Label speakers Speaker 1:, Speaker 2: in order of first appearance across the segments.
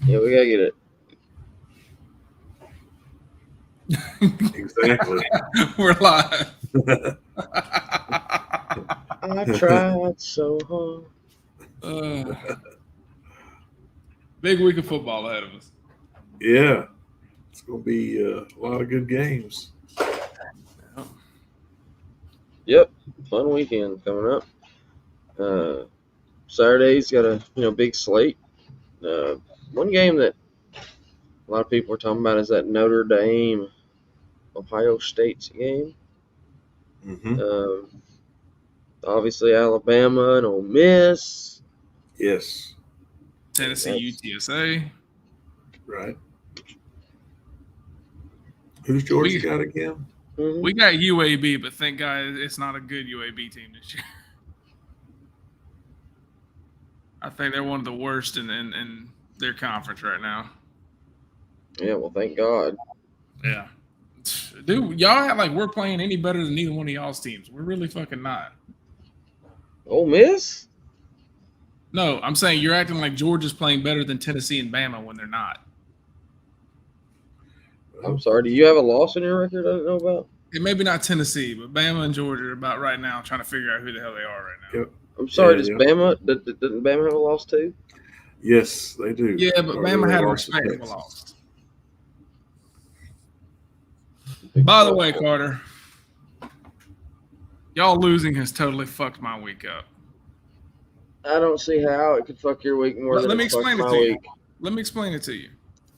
Speaker 1: Yeah, we gotta get it.
Speaker 2: Exactly.
Speaker 3: We're live.
Speaker 1: I tried so hard.
Speaker 3: Uh, big week of football ahead of us.
Speaker 2: Yeah, it's going to be a lot of good games.
Speaker 1: Yep, fun weekend coming up. Saturday's got a big slate. Uh, One game that a lot of people are talking about is that Notre Dame Ohio State's game.
Speaker 2: Mm-hmm.
Speaker 1: Um, Obviously Alabama and Ole Miss.
Speaker 2: Yes,
Speaker 3: Tennessee UTSA.
Speaker 2: right. Who's Georgia got again?
Speaker 1: Mhm.
Speaker 3: We got UAB, but thank God it's not a good UAB team this year. I think they're one of the worst in their conference right now.
Speaker 1: Yeah, well, thank God.
Speaker 3: Yeah. Dude, y'all act like we're playing any better than neither one of y'all's teams. We're really fucking not.
Speaker 1: Ole Miss?
Speaker 3: No, I'm saying you're acting like Georgia's playing better than Tennessee and Bama when they're not.
Speaker 1: I'm sorry. Do you have a loss in your record I don't know about?
Speaker 3: Maybe not Tennessee, but Bama and Georgia are about right now trying to figure out who the hell they are right now.
Speaker 2: Yep.
Speaker 1: I'm sorry. Does
Speaker 2: Yeah.
Speaker 1: Bama? Didn't Bama have a loss too?
Speaker 2: Yes, they do.
Speaker 3: Yeah, but
Speaker 2: Or
Speaker 3: Bama
Speaker 2: they
Speaker 3: had a
Speaker 2: lost to
Speaker 3: respectable
Speaker 2: Texas.
Speaker 3: loss. By the way, Carter, y'all losing has totally fucked my week up.
Speaker 1: I don't see how it could fuck your week more than
Speaker 3: Let me
Speaker 1: it fucked
Speaker 3: explain it
Speaker 1: my
Speaker 3: to you.
Speaker 1: week.
Speaker 3: Let me explain it to you.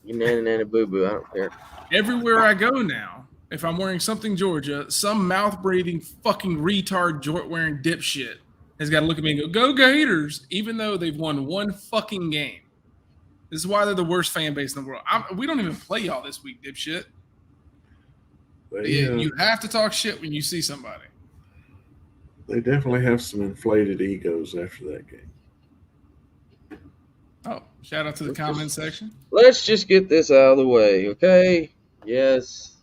Speaker 1: You nanny boo boo. I don't care.
Speaker 3: Everywhere I go now, if I'm wearing something Georgia, some mouth breathing fucking retard wearing dipshit has got to look at me and go Gators, even though they've won one fucking game. This is why they're the worst fan base in the world. We don't even play y'all this week, dipshit. You have to talk shit when you see somebody.
Speaker 2: They definitely have some inflated egos after that game.
Speaker 3: Oh, shout out to the comment section.
Speaker 1: Let's just get this out of the way, okay? Yes,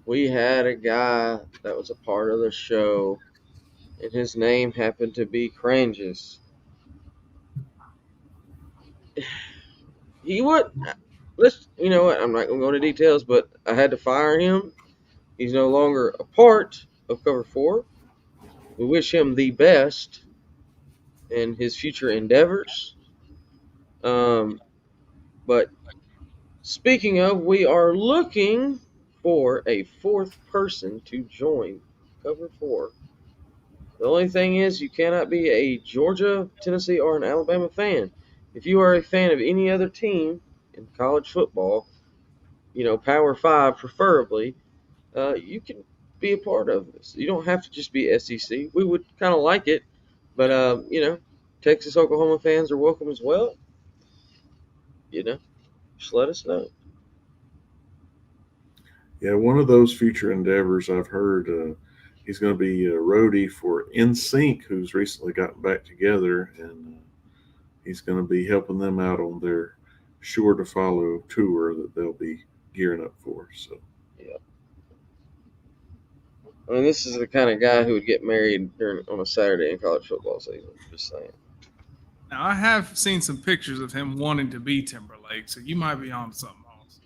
Speaker 1: we had a guy that was a part of the show, and his name happened to be Cranges. He would. You know what? I'm not gonna go into details, but I had to fire him. He's no longer a part of Cover 4. We wish him the best in his future endeavors. But speaking of, we are looking for a fourth person to join Cover 4. The only thing is, you cannot be a Georgia, Tennessee, or an Alabama fan. If you are a fan of any other team in college football, Power 5 preferably, you can be a part of this. You don't have to just be SEC. We would kind of like it, but Texas, Oklahoma fans are welcome as well. Just let us know.
Speaker 2: Yeah, one of those future endeavors I've heard he's going to be a roadie for NSYNC, who's recently gotten back together, and he's going to be helping them out on their Sure to Follow tour that they'll be gearing up for. So,
Speaker 1: yeah. I mean, this is the kind of guy who would get married on a Saturday in college football season. Just saying.
Speaker 3: Now, I have seen some pictures of him wanting to be Timberlake, so you might be on something else.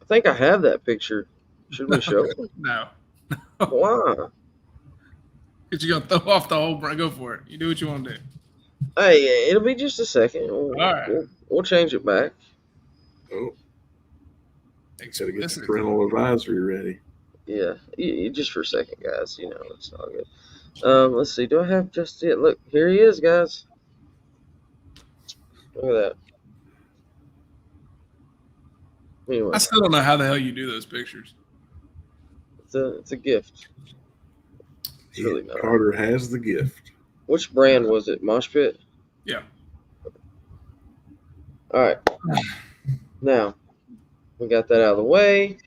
Speaker 1: I think I have that picture. Should we show it?
Speaker 3: No.
Speaker 1: Why?
Speaker 3: Because you're going to throw off the whole brand. Go for it. You do what you want to do.
Speaker 1: Hey, it'll be just a second.
Speaker 3: All right.
Speaker 1: We'll change it back.
Speaker 2: oh, got to get the parental advisory ready.
Speaker 1: Yeah, just for a second, guys. It's all good. Let's see. Do I have just it? Look, here he is, guys. Look at that. Anyway,
Speaker 3: I still don't know how the hell you do those pictures.
Speaker 1: it's a gift. It's really not.
Speaker 2: Carter has the gift.
Speaker 1: Which brand was it? Mosh Pit?
Speaker 3: Yeah.
Speaker 1: All right. Now, we got that out of the way.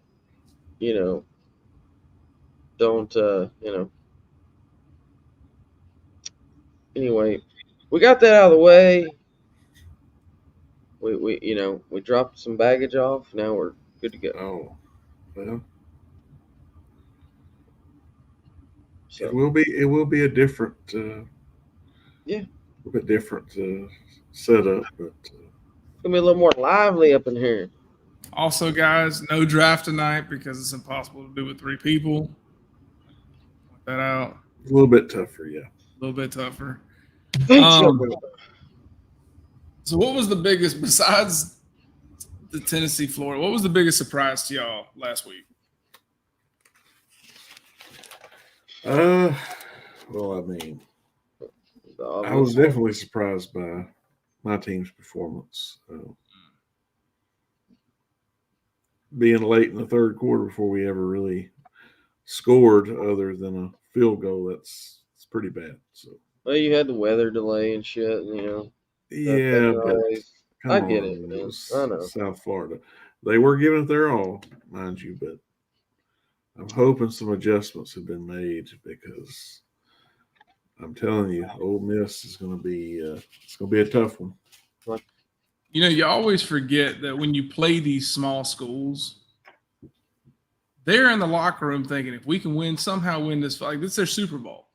Speaker 1: Don't, Anyway, we got that out of the way. We dropped some baggage off. Now we're good to go.
Speaker 2: Oh, well.
Speaker 1: So,
Speaker 2: it will be a different
Speaker 1: yeah,
Speaker 2: a bit different setup, but
Speaker 1: gonna be a little more lively up in here.
Speaker 3: Also, guys, no draft tonight because it's impossible to do with 3 people. Point that out.
Speaker 2: A little bit tougher, yeah.
Speaker 3: A little bit tougher.
Speaker 1: Thanks,
Speaker 3: So, what was the biggest, besides the Tennessee Florida, what was the biggest surprise to y'all last week?
Speaker 2: Well, I mean, I was definitely surprised by my team's performance. Being late in the third quarter before we ever really scored, other than a field goal, it's pretty bad. So,
Speaker 1: well, you had the weather delay and shit, you know.
Speaker 2: yeah, but
Speaker 1: I get it, man.
Speaker 2: It was
Speaker 1: I know.
Speaker 2: South Florida. They were giving it their all, mind you, but I'm hoping some adjustments have been made because I'm telling you, Ole Miss is going to be it's going to be a tough one.
Speaker 3: You know, you always forget that when you play these small schools, they're in the locker room thinking, if we can somehow win this, like this is their Super Bowl.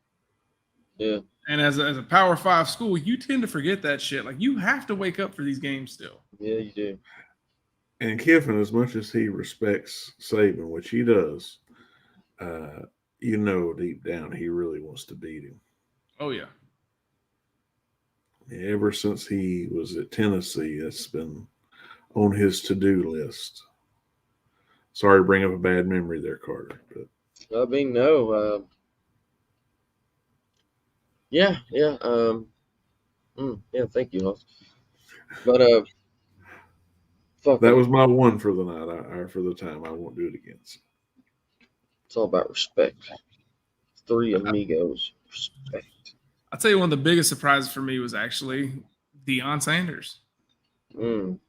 Speaker 1: Yeah.
Speaker 3: And as a Power 5 school, you tend to forget that shit. Like you have to wake up for these games still.
Speaker 1: Yeah, you do.
Speaker 2: And Kiffin, as much as he respects Saban, which he does, you know deep down he really wants to beat him.
Speaker 3: Oh, yeah.
Speaker 2: Ever since he was at Tennessee, it's been on his to-do list. Sorry to bring up a bad memory there, Carter. But
Speaker 1: I mean, no. Yeah. Yeah, thank you, Hoss. But fuck
Speaker 2: that
Speaker 1: it.
Speaker 2: was my one for the night. For the time, I won't do it again. So.
Speaker 1: It's all about respect. 3 amigos. Respect.
Speaker 3: I'll tell you one of the biggest surprises for me was actually Deion Sanders.
Speaker 1: Mm.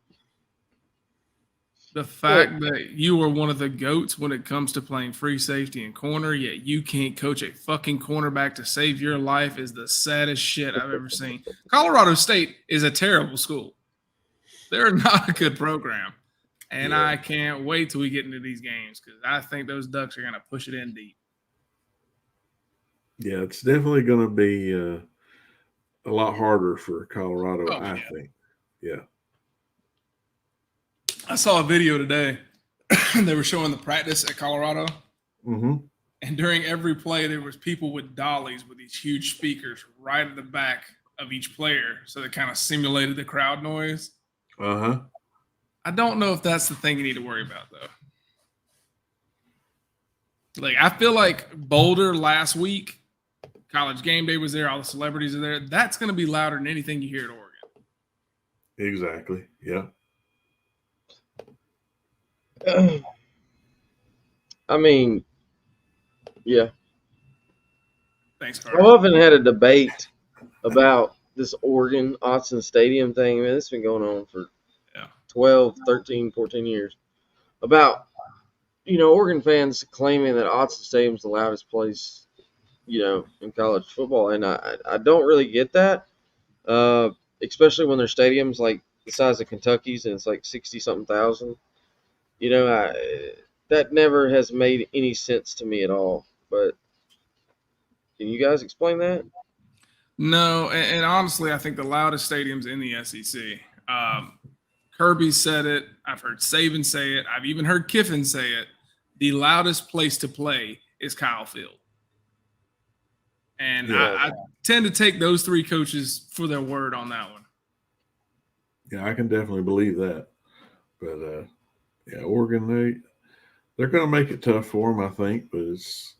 Speaker 3: The fact that you are one of the GOATs when it comes to playing free safety and corner, yet you can't coach a fucking cornerback to save your life is the saddest shit I've ever seen. Colorado State is a terrible school. They're not a good program. And I can't wait till we get into these games because I think those Ducks are going to push it in deep.
Speaker 2: Yeah, it's definitely going to be a lot harder for Colorado, I think. Yeah.
Speaker 3: I saw a video today. They were showing the practice at Colorado.
Speaker 2: Mm-hmm.
Speaker 3: And during every play, there was people with dollies with these huge speakers right at the back of each player. So they kind of simulated the crowd noise.
Speaker 2: Uh-huh.
Speaker 3: I don't know if that's the thing you need to worry about, though. Like, I feel like Boulder last week, College Game Day was there, all the celebrities are there. That's going to be louder than anything you hear at Oregon.
Speaker 2: Exactly, yeah.
Speaker 1: I mean, yeah.
Speaker 3: Thanks,
Speaker 1: I've
Speaker 3: Carter.
Speaker 1: often had a debate about this Oregon Autzen Stadium thing. Man, this has been going on for 12, 13, 14 years. About, Oregon fans claiming that Autzen Stadium is the loudest place, in college football. And I don't really get that, especially when their stadium's like the size of Kentucky's and it's like 60-something thousand. That never has made any sense to me at all. But can you guys explain that?
Speaker 3: No, and honestly, I think the loudest stadium's in the SEC. Kirby said it. I've heard Saban say it. I've even heard Kiffin say it. The loudest place to play is Kyle Field. And I tend to take those 3 coaches for their word on that one.
Speaker 2: Yeah, I can definitely believe that. But, Oregon, they're going to make it tough for them, I think. But it's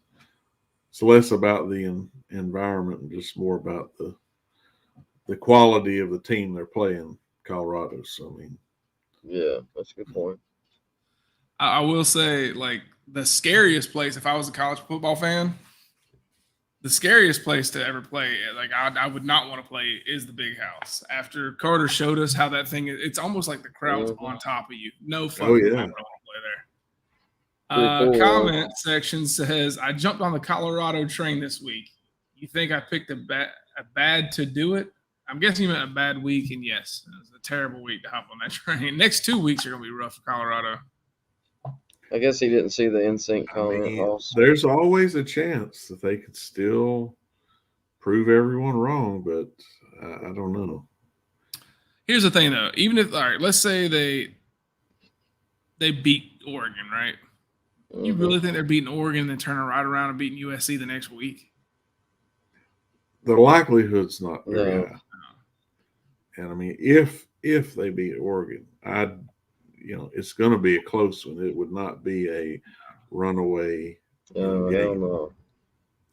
Speaker 2: less about the environment and just more about the quality of the team they're playing, Colorado. So, I mean.
Speaker 1: Yeah, that's a good point.
Speaker 3: I will say, like, the scariest place, if I was a college football fan, the scariest place to ever play, like I would not want to play, is the Big House. After Carter showed us how that thing is, it's almost like the crowd's on top of you. No fucking way I want to play there. Comment section says, I jumped on the Colorado train this week. You think I picked a bad to do it? I'm guessing you meant a bad week, and yes, it was a terrible week to hop on that train. Next 2 weeks are going to be rough for Colorado.
Speaker 1: I guess he didn't see the NSYNC comment also.
Speaker 2: There's always a chance that they could still prove everyone wrong, but I don't know.
Speaker 3: Here's the thing, though. Even if, all right, let's say they beat Oregon, right? You really think they're beating Oregon and then turning right around and beating USC the next week?
Speaker 2: The likelihood's not
Speaker 1: No.
Speaker 2: very high. And I mean, if they beat Oregon, it's going to be a close one. It would not be a runaway
Speaker 1: Oh, hell
Speaker 2: game
Speaker 1: no.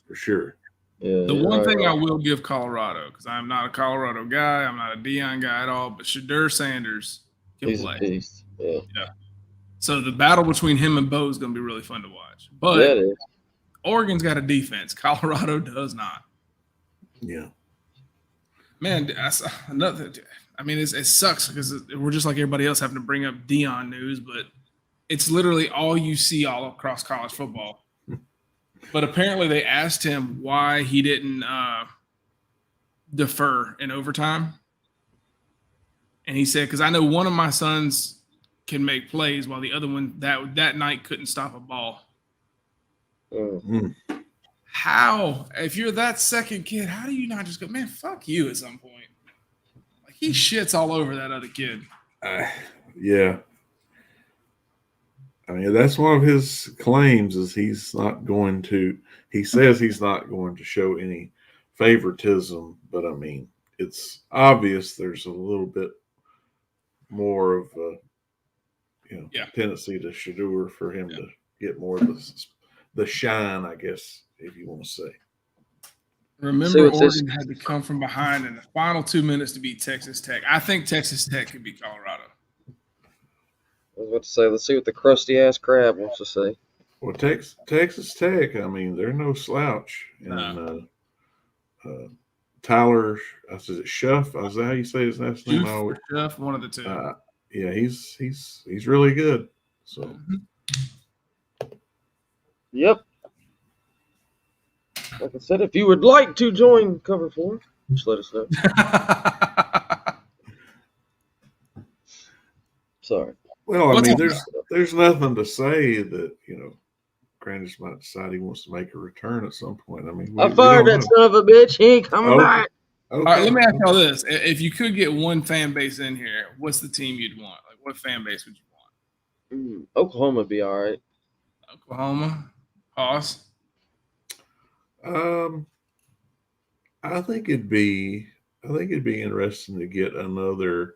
Speaker 2: for sure.
Speaker 1: Yeah,
Speaker 3: The
Speaker 1: you're
Speaker 3: one
Speaker 1: right,
Speaker 3: thing I
Speaker 1: right.
Speaker 3: will give Colorado, because I'm not a Colorado guy, I'm not a Deion guy at all, but Shadur Sanders can
Speaker 1: He's a
Speaker 3: play.
Speaker 1: beast. Yeah.
Speaker 3: So the battle between him and Bo is going to be really fun to watch. But
Speaker 1: Yeah, it is.
Speaker 3: Oregon's got a defense. Colorado does not.
Speaker 2: Yeah.
Speaker 3: Man, that's another. I mean, it sucks because we're just like everybody else having to bring up Deion news, but it's literally all you see all across college football. But apparently, they asked him why he didn't defer in overtime, and he said, "Because I know one of my sons can make plays, while the other one that night couldn't stop a ball."
Speaker 1: Mm.
Speaker 3: How, if you're that second kid, how do you not just go, man, fuck you at some point? Like, he shits all over that other kid.
Speaker 2: Yeah. I mean, that's one of his claims is he says he's not going to show any favoritism, but I mean, it's obvious there's a little bit more of a tendency to Shadur for him to get more of the shine, I guess, if you want to say.
Speaker 3: Remember, Oregon had to come from behind in the final 2 minutes to beat Texas Tech. I think Texas Tech could beat Colorado.
Speaker 1: I was about to say, let's see what the crusty ass crab wants to say.
Speaker 2: Well, Texas Tech, I mean, they're no slouch. And Tyler, is it Schuff? Is that how you say his last name?
Speaker 3: Schuff, one of the two.
Speaker 2: Yeah, he's really good. So.
Speaker 1: Yep. Like I said, if you would like to join Cover 4, just let us know. Sorry.
Speaker 2: Well, I mean, there's nothing to say that, Grandis might decide he wants to make a return at some point. I mean,
Speaker 1: I fired that son of a bitch. He ain't coming back.
Speaker 2: Okay.
Speaker 3: All right, let me ask y'all this. If you could get one fan base in here, what's the team you'd want? Like, what fan base would you want?
Speaker 1: Oklahoma would be all right.
Speaker 3: Oklahoma? Hoss?
Speaker 2: I think it'd be interesting to get another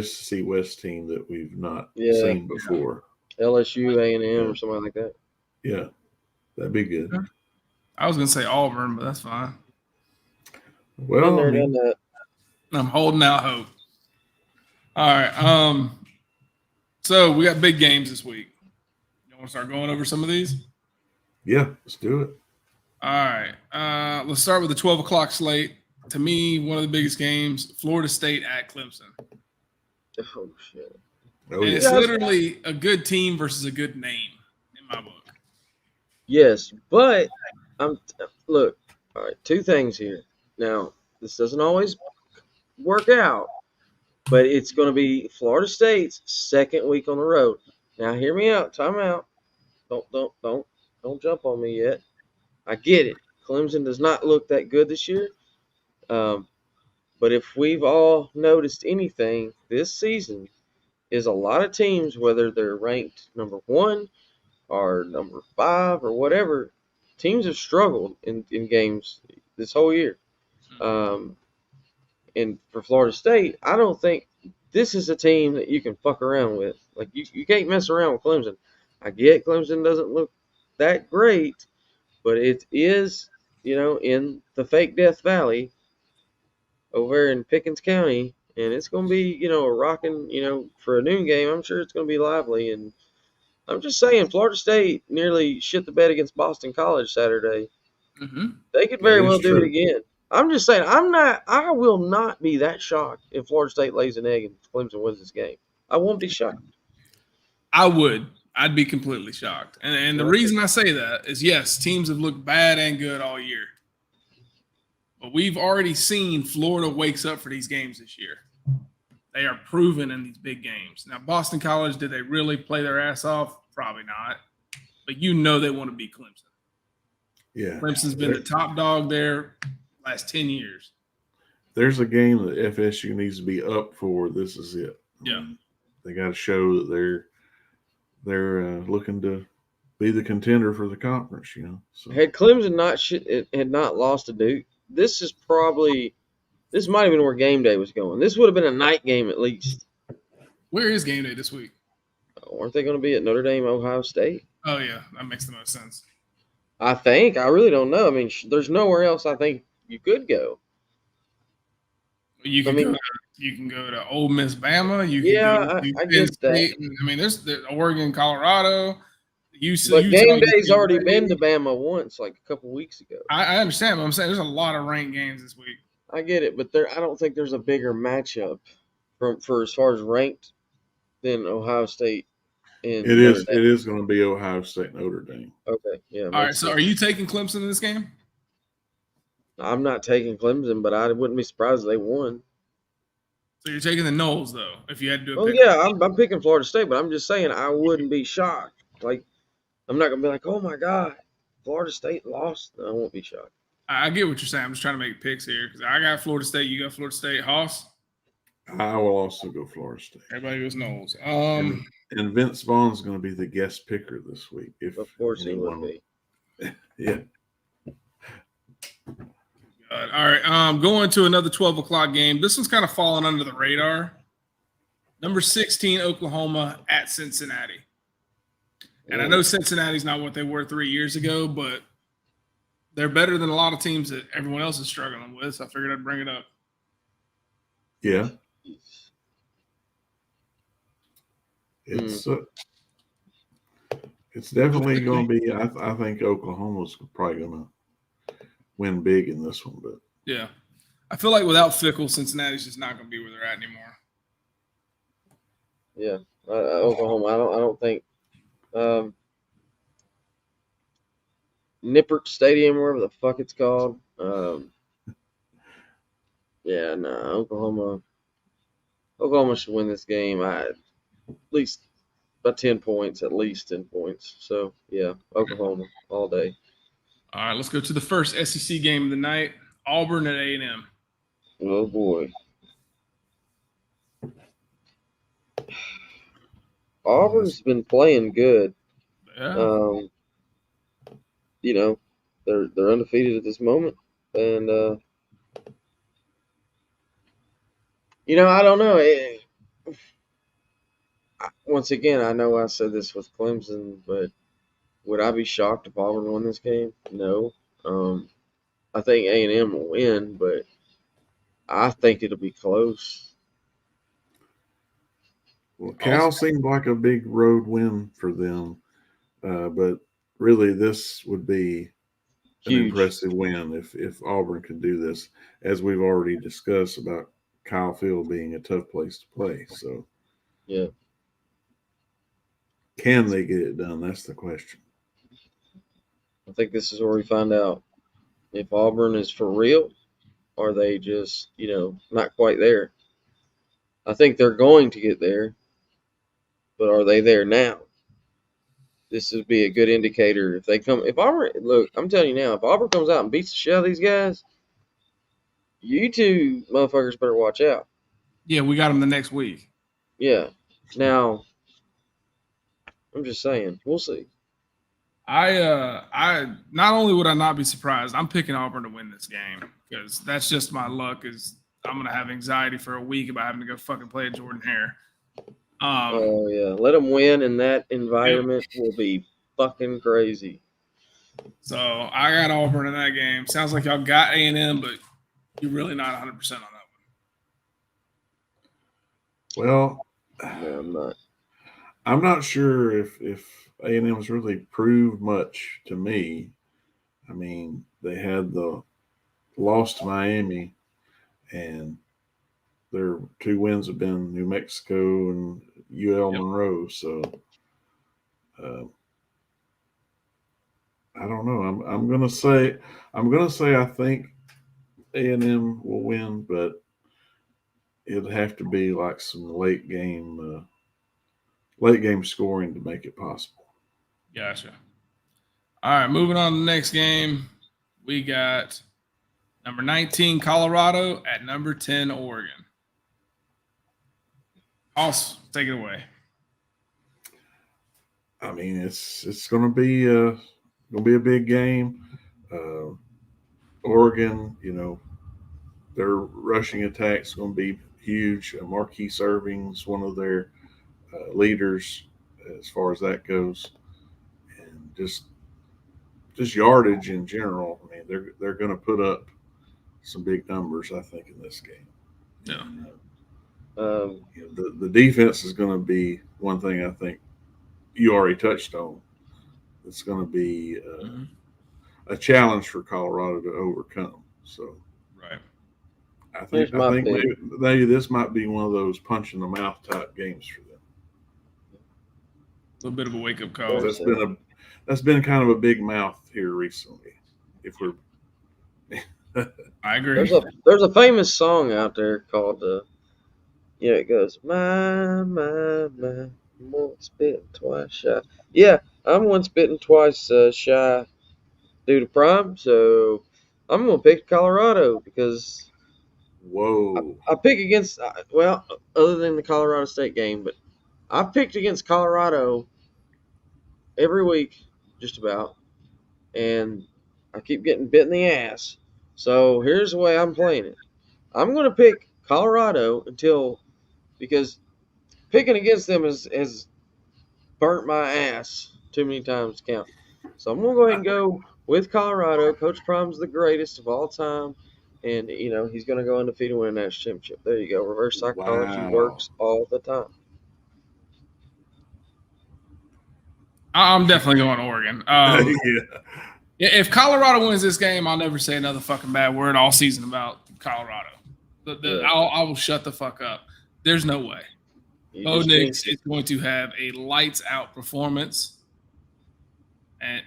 Speaker 2: SEC West team that we've not seen before.
Speaker 1: LSU, A&M, or something like that.
Speaker 2: Yeah, that'd be good.
Speaker 3: I was gonna say Auburn, but that's fine.
Speaker 2: Well,
Speaker 3: I'm holding out hope. All right. So we got big games this week. You want to start going over some of these?
Speaker 2: Yeah, let's do it.
Speaker 3: All right. Let's start with the 12 o'clock slate. To me, one of the biggest games, Florida State at Clemson.
Speaker 1: Oh, shit.
Speaker 2: Oh,
Speaker 3: and it's literally a good team versus a good name in my book.
Speaker 1: Yes, but look, all right, two things here. Now, this doesn't always work out, but it's going to be Florida State's second week on the road. Now, hear me out. Time out. Don't jump on me yet. I get it. Clemson does not look that good this year. But if we've all noticed anything this season, is a lot of teams, whether they're ranked number 1 or number 5 or whatever, teams have struggled in games this whole year. And for Florida State, I don't think this is a team that you can fuck around with. Like, you can't mess around with Clemson. I get Clemson doesn't look that great, but it is, in the fake Death Valley over in Pickens County, and it's going to be, a rocking, for a noon game. I'm sure it's going to be lively, and I'm just saying, Florida State nearly shit the bed against Boston College Saturday.
Speaker 3: Mm-hmm.
Speaker 1: They could very well do it again. I'm just saying, I will not be that shocked if Florida State lays an egg and Clemson wins this game. I won't be shocked.
Speaker 3: I would. I'd be completely shocked. And the reason I say that is, yes, teams have looked bad and good all year. But we've already seen Florida wakes up for these games this year. They are proven in these big games. Now, Boston College, did they really play their ass off? Probably not. But they want to beat Clemson.
Speaker 2: Yeah.
Speaker 3: Clemson's been the top dog there last 10 years.
Speaker 2: there's a game that FSU needs to be up for, this is it.
Speaker 3: Yeah.
Speaker 2: They got to show that they're looking to be the contender for the conference, you know. So
Speaker 1: Had Clemson had not lost to Duke, this might have been where game day was going. This would have been a night game at least.
Speaker 3: Where is game day this week?
Speaker 1: Aren't they going to be at Notre Dame, Ohio State?
Speaker 3: Oh yeah, that makes the most sense.
Speaker 1: I think. I really don't know. I mean, there's nowhere else I think you could go.
Speaker 3: You can go to Ole Miss, Bama. You can
Speaker 1: Yeah,
Speaker 3: go to
Speaker 1: I
Speaker 3: Penn
Speaker 1: get that.
Speaker 3: State. I mean, there's Oregon, Colorado.
Speaker 1: But game day's already been to Bama once, like a couple weeks ago.
Speaker 3: I understand, but I'm saying there's a lot of ranked games this week.
Speaker 1: I get it, but I don't think there's a bigger matchup for as far as ranked than Ohio State.
Speaker 2: it is going to be Ohio State Notre Dame.
Speaker 1: Okay, yeah.
Speaker 3: All right, so are you taking Clemson in this game?
Speaker 1: I'm not taking Clemson, but I wouldn't be surprised if they won.
Speaker 3: So you're taking the Noles, though, if you had to do a
Speaker 1: Oh
Speaker 3: pick.
Speaker 1: yeah, I'm picking Florida State, but I'm just saying I wouldn't be shocked. Like, I'm not gonna be like, oh my god, Florida State lost. No, I won't be shocked.
Speaker 3: I get what you're saying. I'm just trying to make picks here because I got Florida State. You got Florida State. Hoss?
Speaker 2: I will also go Florida State.
Speaker 3: Everybody goes Noles.
Speaker 2: And Vince Vaughn's going to be the guest picker this week.
Speaker 1: Of course he would be.
Speaker 2: Yeah.
Speaker 3: All right, going to another 12 o'clock game. This one's kind of falling under the radar. Number 16, Oklahoma at Cincinnati. And I know Cincinnati's not what they were 3 years ago, but they're better than a lot of teams that everyone else is struggling with. So I figured I'd bring it up.
Speaker 2: Yeah. It's definitely going to be. I think Oklahoma's probably going to win big in this one, but
Speaker 3: yeah, I feel like without Fickle, Cincinnati's just not going to be where they're at anymore.
Speaker 1: Yeah, Oklahoma. I don't think Nippert Stadium, wherever the fuck it's called. Yeah, no, Oklahoma should win this game. At least by 10 points, at least 10 points. So yeah, Oklahoma all day.
Speaker 3: All right, let's go to the first SEC game of the night. Auburn at A&M.
Speaker 1: Oh boy. Auburn's been playing good.
Speaker 3: Yeah.
Speaker 1: You know, they're undefeated at this moment, and you know, I don't know. Once again, I know I said this with Clemson, but would I be shocked if Auburn won this game? No. I think A&M will win, but I think it'll be close.
Speaker 2: Well, Cal seemed like a big road win for them, but really this would be an impressive win if Auburn could do this, as we've already discussed about Kyle Field being a tough place to play. So,
Speaker 1: yeah,
Speaker 2: can they get it done? That's the question.
Speaker 1: I think this is where we find out if Auburn is for real, or they just, you know, not quite there. I think they're going to get there, but are they there now? This would be a good indicator if they come. If Auburn, look, I'm telling you now, if Auburn comes out and beats the shit out of these guys, you two motherfuckers better watch out.
Speaker 3: Yeah, we got them the next week.
Speaker 1: Yeah. Now, I'm just saying, we'll see.
Speaker 3: I not only would I not be surprised, I'm picking Auburn to win this game because that's just my luck. Is I'm gonna have anxiety for a week about having to go fucking play at Jordan Hare.
Speaker 1: Oh yeah, let them win in that environment will be fucking crazy.
Speaker 3: So I got Auburn in that game. Sounds like y'all got A&M, but you're really not 100% on that
Speaker 2: one. Well,
Speaker 1: no, I'm not.
Speaker 2: I'm not sure if A&M's really proved much to me. I mean, they had the loss to Miami, and their two wins have been New Mexico and UL Monroe. So I don't know. I'm gonna say I think A&M will win, but it'd have to be like some late game scoring to make it possible.
Speaker 3: Gotcha. All right, moving on to the next game. We got Number 19, Colorado. At number 10, Oregon. Hoss, take it away.
Speaker 2: I mean, it's going to be a big game. Oregon, their rushing attack is going to be huge. Marquise Irving's one of their leaders as far as that goes, and just yardage in general. I mean, they're going to put up some big numbers, I think, in this game.
Speaker 3: Yeah.
Speaker 2: The defense is going to be one thing I think you already touched on. It's going to be a challenge for Colorado to overcome. So,
Speaker 3: right.
Speaker 2: I think maybe this might be one of those punch in the mouth type games for them.
Speaker 3: A little bit of a wake up call.
Speaker 2: That's been kind of a big mouth here recently. If we're,
Speaker 3: I agree.
Speaker 1: There's a famous song out there called it goes my, once bitten twice shy. Yeah, I'm once bitten twice shy due to prime, so I'm gonna pick Colorado because
Speaker 2: whoa,
Speaker 1: I pick against other than the Colorado State game, but I've picked against Colorado every week, just about, and I keep getting bit in the ass. So here's the way I'm playing it. I'm going to pick Colorado because picking against them has burnt my ass too many times to count. So I'm going to go ahead and go with Colorado. Coach Prime's the greatest of all time, and he's going to go undefeated and win a national championship. There you go. Reverse psychology works all the time.
Speaker 3: I'm definitely going Oregon. If Colorado wins this game, I'll never say another fucking bad word all season about Colorado. I will shut the fuck up. There's no way. Bo Nix is going to have a lights out performance, and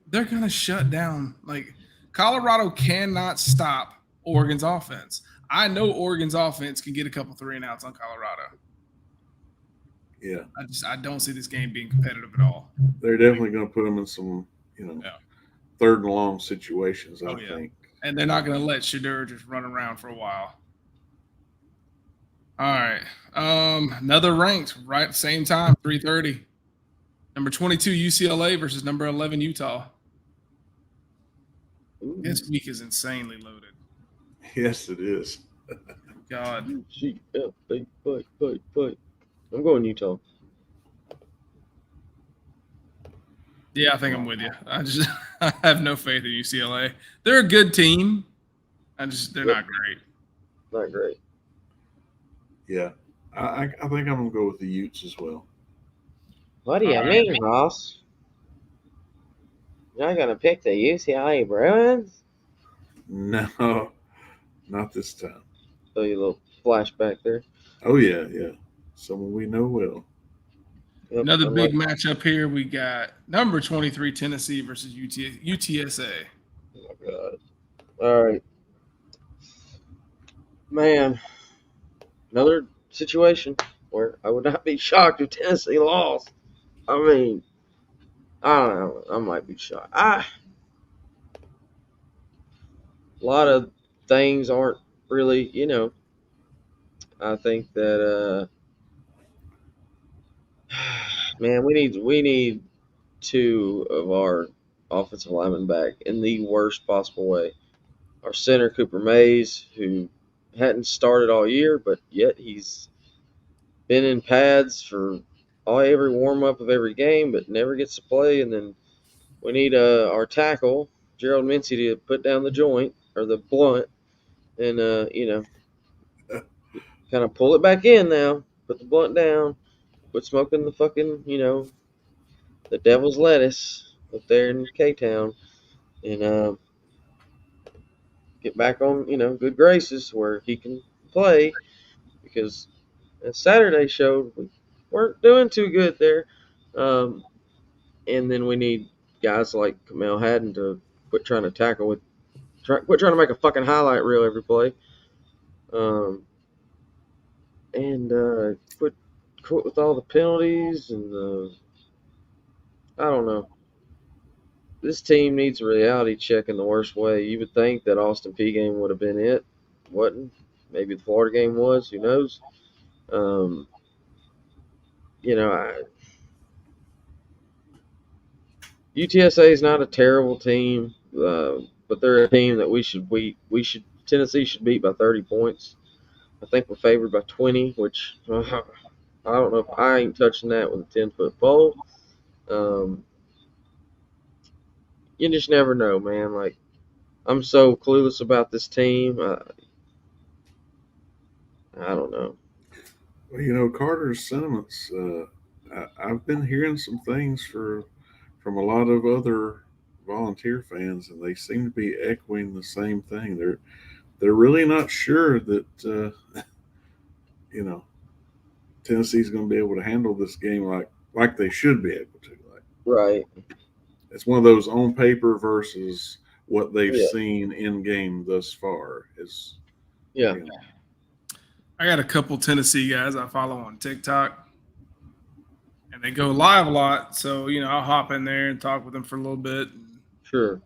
Speaker 3: they're going to shut down. Like, Colorado cannot stop Oregon's offense. I know Oregon's offense can get a couple 3-and-outs on Colorado.
Speaker 2: Yeah,
Speaker 3: I don't see this game being competitive at all.
Speaker 2: They're definitely going to put them in some, third and long situations. I think,
Speaker 3: and they're not going to let Shedeur just run around for a while. All right, another ranked right same time, 3:30. Number 22 UCLA versus number 11 Utah.
Speaker 1: Ooh.
Speaker 3: This week is insanely loaded.
Speaker 2: Yes, it is.
Speaker 3: God.
Speaker 1: I'm going Utah.
Speaker 3: Yeah, I think I'm with you. I have no faith in UCLA. They're a good team. They're not great.
Speaker 1: Not great.
Speaker 2: Yeah, I think I'm gonna go with the Utes as well.
Speaker 1: What do you mean, Ross? You're not gonna pick the UCLA Bruins?
Speaker 2: No, not this time.
Speaker 1: So you little flashback there.
Speaker 2: Oh yeah. Someone we know well.
Speaker 1: Yep,
Speaker 3: another big matchup here. We got number 23 Tennessee versus UTSA.
Speaker 1: Oh my God! All right, man. Another situation where I would not be shocked if Tennessee lost. I mean, I don't know. I might be shocked. A lot of things aren't really, I think that, man, we need two of our offensive linemen back in the worst possible way. Our center, Cooper Mays, who hadn't started all year, but yet he's been in pads for every warm-up of every game, but never gets to play. And then we need our tackle, Gerald Mincy, to put down the joint or the blunt and, kind of pull it back in now. Put the blunt down. Quit smoking the fucking, the devil's lettuce up there in K-Town. And get back on, good graces where he can play. Because as Saturday showed, we weren't doing too good there. And then we need guys like Kamel Haddon to quit trying to tackle quit trying to make a fucking highlight reel every play. And quit with all the penalties and I don't know. this team needs a reality check in the worst way. You would think that Austin P game would have been it. Wasn't. Maybe the Florida game was. Who knows? Um, you know, UTSA is not a terrible team, but they're a team that we should Tennessee should beat by 30 points. I think we're favored by 20, which I don't know if I ain't touching that with a 10-foot pole. You just never know, man. Like, I'm so clueless about this team. I don't know.
Speaker 2: Well, Carter's sentiments. I've been hearing some things from a lot of other volunteer fans, and they seem to be echoing the same thing. They're really not sure that you know Tennessee's going to be able to handle this game like they should be able to. Like,
Speaker 1: Right.
Speaker 2: it's one of those on paper versus what they've
Speaker 1: Yeah.
Speaker 2: seen in game thus far. Is
Speaker 1: Yeah.
Speaker 3: I got a couple Tennessee guys I follow on TikTok, and they go live a lot. So, I'll hop in there and talk with them for a little bit.
Speaker 1: Sure.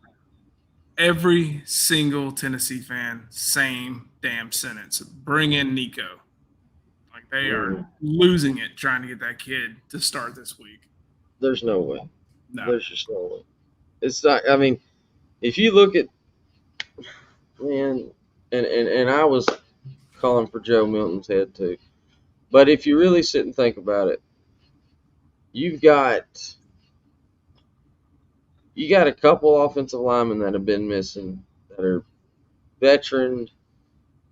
Speaker 3: Every single Tennessee fan, same damn sentence. Bring in Nico. Like, they are losing it trying to get that kid to start this week.
Speaker 1: There's no way.
Speaker 3: No.
Speaker 1: There's just no way. It's not. I mean, if you look at, man, and I was calling for Joe Milton's head too, but if you really sit and think about it, you got a couple offensive linemen that have been missing that are veteran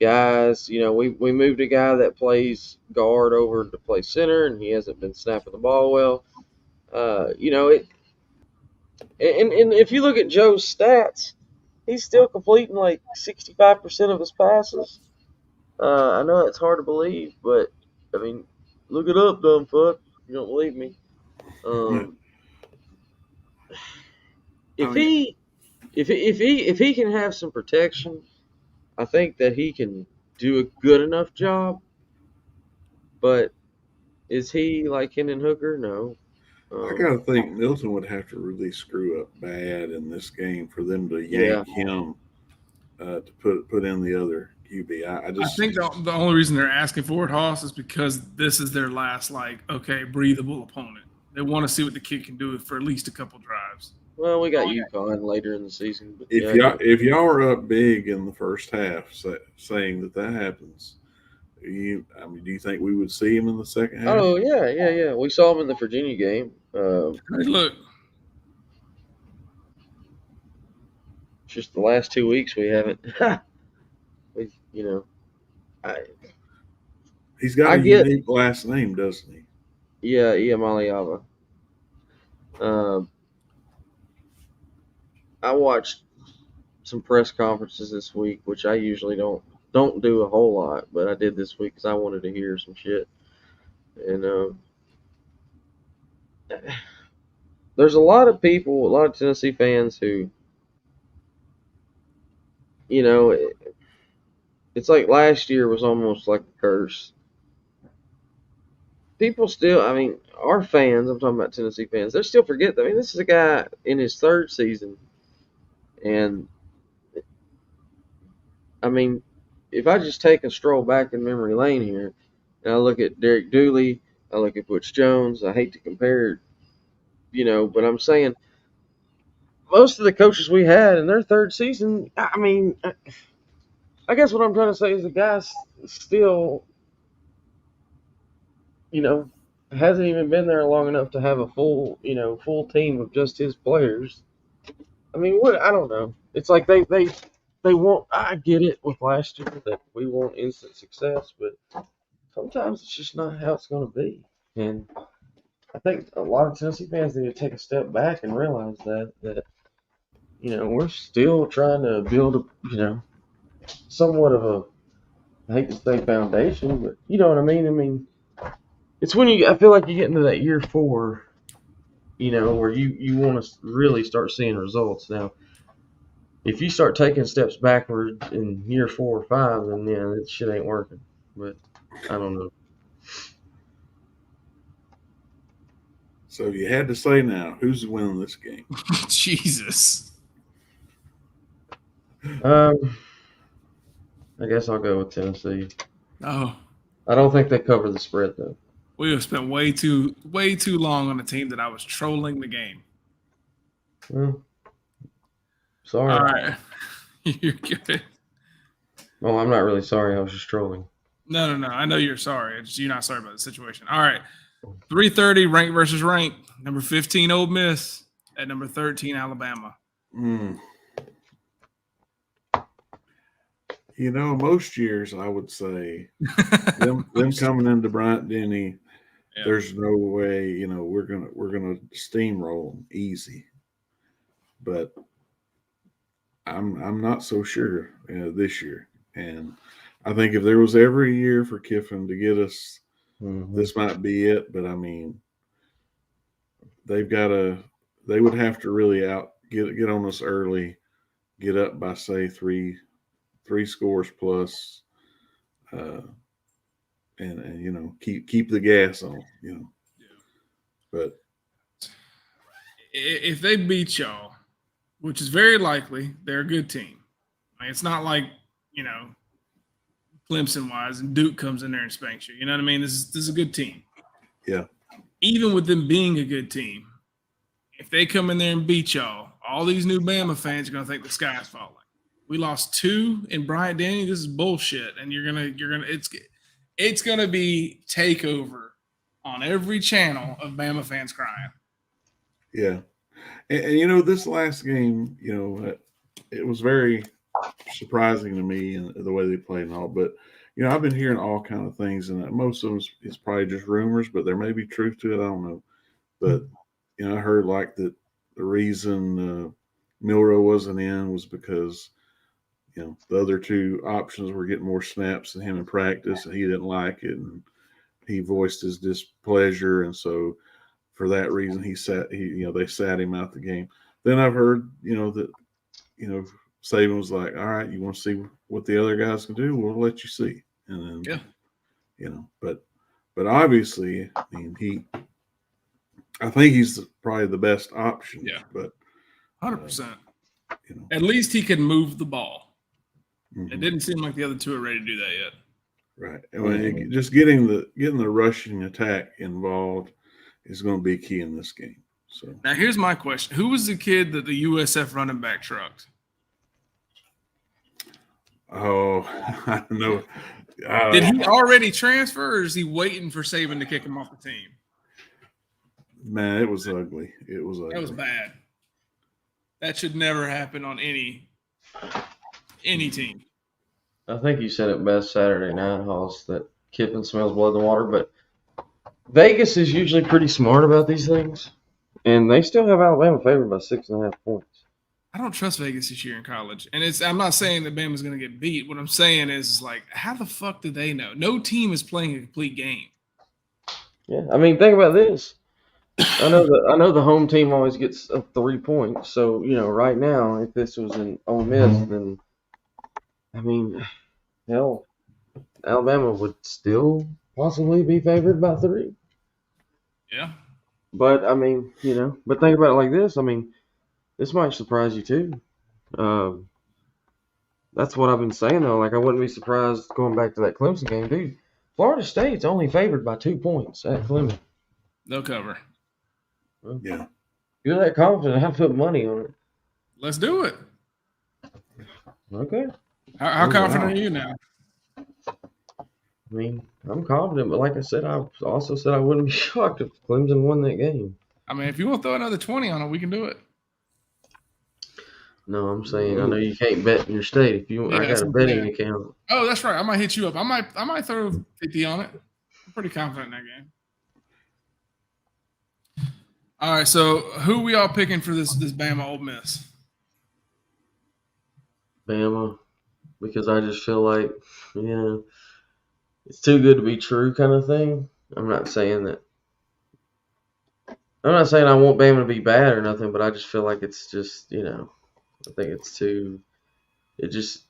Speaker 1: guys. We moved a guy that plays guard over to play center, and he hasn't been snapping the ball well. And if you look at Joe's stats, he's still completing like 65% of his passes. I know it's hard to believe, but I mean, look it up, dumb fuck. You don't believe me. If he can have some protection, I think that he can do a good enough job. But is he like Hendon Hooker? No.
Speaker 2: I gotta think Milton would have to really screw up bad in this game for them to yank him to put in the other QB. I
Speaker 3: think the only reason they're asking for it, Hoss, is because this is their last breathable opponent. They want to see what the kid can do for at least a couple drives.
Speaker 1: Well, we got UConn later in the season. But
Speaker 2: if y'all are up big in the first half, saying that happens, do you think we would see him in the second half?
Speaker 1: Oh yeah. We saw him in the Virginia game.
Speaker 3: Hey, look.
Speaker 1: Just the last 2 weeks we haven't.
Speaker 2: He's got a unique last name, doesn't he?
Speaker 1: Yeah, Maliava. I watched some press conferences this week, which I usually don't do a whole lot, but I did this week because I wanted to hear some shit. And there's a lot of people, a lot of Tennessee fans who, it's like last year was almost like a curse. People still, our fans, I'm talking about Tennessee fans, they still forget. This is a guy in his third season. And, if I just take a stroll back in memory lane here, and I look at Derek Dooley, I look at Butch Jones, I hate to compare, but I'm saying most of the coaches we had in their third season, I guess what I'm trying to say is the guy's still, hasn't even been there long enough to have a full team of just his players. I don't know. It's like they want, I get it with last year that we want instant success, but sometimes it's just not how it's going to be. And I think a lot of Tennessee fans need to take a step back and realize that we're still trying to build somewhat of a, I hate to say foundation, but you know what I mean? It's when I feel like you get into that year 4, where you want to really start seeing results. Now, if you start taking steps backward in year 4 or 5, then that shit ain't working. But I don't know.
Speaker 2: So you had to say now, who's winning this game?
Speaker 3: Jesus.
Speaker 1: I guess I'll go with Tennessee.
Speaker 3: Oh,
Speaker 1: I don't think they cover the spread though.
Speaker 3: we have spent way too long on a team that I was trolling the game.
Speaker 1: Well, sorry.
Speaker 3: All right. You're good.
Speaker 1: Well, I'm not really sorry. I was just trolling.
Speaker 3: No. I know you're sorry. You're not sorry about the situation. All right. 3:30, rank versus rank. Number 15, Ole Miss. At number 13, Alabama.
Speaker 2: You know, most years I would say them coming into Bryant Denny,
Speaker 3: Yeah.
Speaker 2: there's no way, you know, we're gonna steamroll them easy. But I'm not so sure this year. And I think if there was ever a year for Kiffin to get us, this might be it. But I mean, they would have to really get on us early, get up by say three scores plus, and you know keep the gas on, you know. But
Speaker 3: if they beat y'all, which is very likely, they're a good team. Like, it's not like, you know, Clemson wise and Duke comes in there and spanks you. You know what I mean? This is a good team.
Speaker 2: Yeah.
Speaker 3: Even with them being a good team, if they come in there and beat y'all, all these new Bama fans are gonna think the sky's falling. We lost 2 in Bryant Denny. This is bullshit, and it's gonna be takeover on every channel of Bama fans crying.
Speaker 2: Yeah, and you know this last game, you know, it was very surprising to me and the way they played and all. But you know, I've been hearing all kind of things, and most of them is probably just rumors, but there may be truth to it. I don't know. But you know, I heard like that the reason Milroe wasn't in was because, you know, the other 2 options were getting more snaps than him in practice, and he didn't like it, and he voiced his displeasure, and so for that reason they sat him out the game. Then I've heard, you know, that, you know, Saban was like, all right, you want to see what the other guys can do? We'll let you see. And then, you know, but obviously, I mean, I think he's probably the best option.
Speaker 3: Yeah.
Speaker 2: But
Speaker 3: 100%.
Speaker 2: You know,
Speaker 3: At least he can move the ball.
Speaker 2: mhm.
Speaker 3: It didn't seem like the other 2 are ready to do that yet.
Speaker 2: Right. And when just getting the rushing attack involved is going to be key in this game. So
Speaker 3: Now here's my question: who was the kid that the USF running back trucked?
Speaker 2: oh, I don't know.
Speaker 3: Did he already transfer, or is he waiting for Saban to kick him off the team?
Speaker 2: Man, it was ugly. It was ugly.
Speaker 3: That was bad. That should never happen on any team.
Speaker 1: I think you said it best Saturday night, Hoss, that Kiffin smells blood in the water. But Vegas is usually pretty smart about these things, and they still have Alabama favored by 6.5 points.
Speaker 3: I don't trust Vegas this year in college. And I'm not saying that Bama's going to get beat. What I'm saying is, like, how the fuck do they know? No team is playing a complete game.
Speaker 1: Yeah, I mean, think about this. I know the home team always gets 3 points. So, you know, right now, if this was in Ole Miss, then, I mean, hell, Alabama would still possibly be favored by 3.
Speaker 3: Yeah.
Speaker 1: But, I mean, you know, but think about it like this. I mean, this might surprise you too. That's what I've been saying, though. Like, I wouldn't be surprised going back to that Clemson game, dude. Florida State's only favored by 2 points at Clemson.
Speaker 3: They'll cover.
Speaker 2: Yeah.
Speaker 1: If you're that confident, I put money on it.
Speaker 3: Let's do it.
Speaker 1: Okay.
Speaker 3: How
Speaker 2: Oh,
Speaker 3: confident
Speaker 2: wow.
Speaker 3: are you now?
Speaker 1: I mean, I'm confident, but like I said, I also said I wouldn't be shocked if Clemson won that game.
Speaker 3: I mean, if you want to throw another 20 on it, we can do it.
Speaker 1: No, I'm saying I know you can't bet in your state. If you,
Speaker 3: Yeah,
Speaker 1: I got
Speaker 3: that's
Speaker 1: a
Speaker 3: what
Speaker 1: betting
Speaker 3: I'm saying.
Speaker 1: account.
Speaker 3: Oh, that's right. I might hit you up. I might throw 50 on it. I'm pretty confident in that game. All right, so who we all picking for this Bama Ole Miss?
Speaker 1: Bama, because I just feel like, you know, it's too good to be true kind of thing. I'm not saying I want Bama to be bad or nothing, but I just feel like it's just, you know, I think it just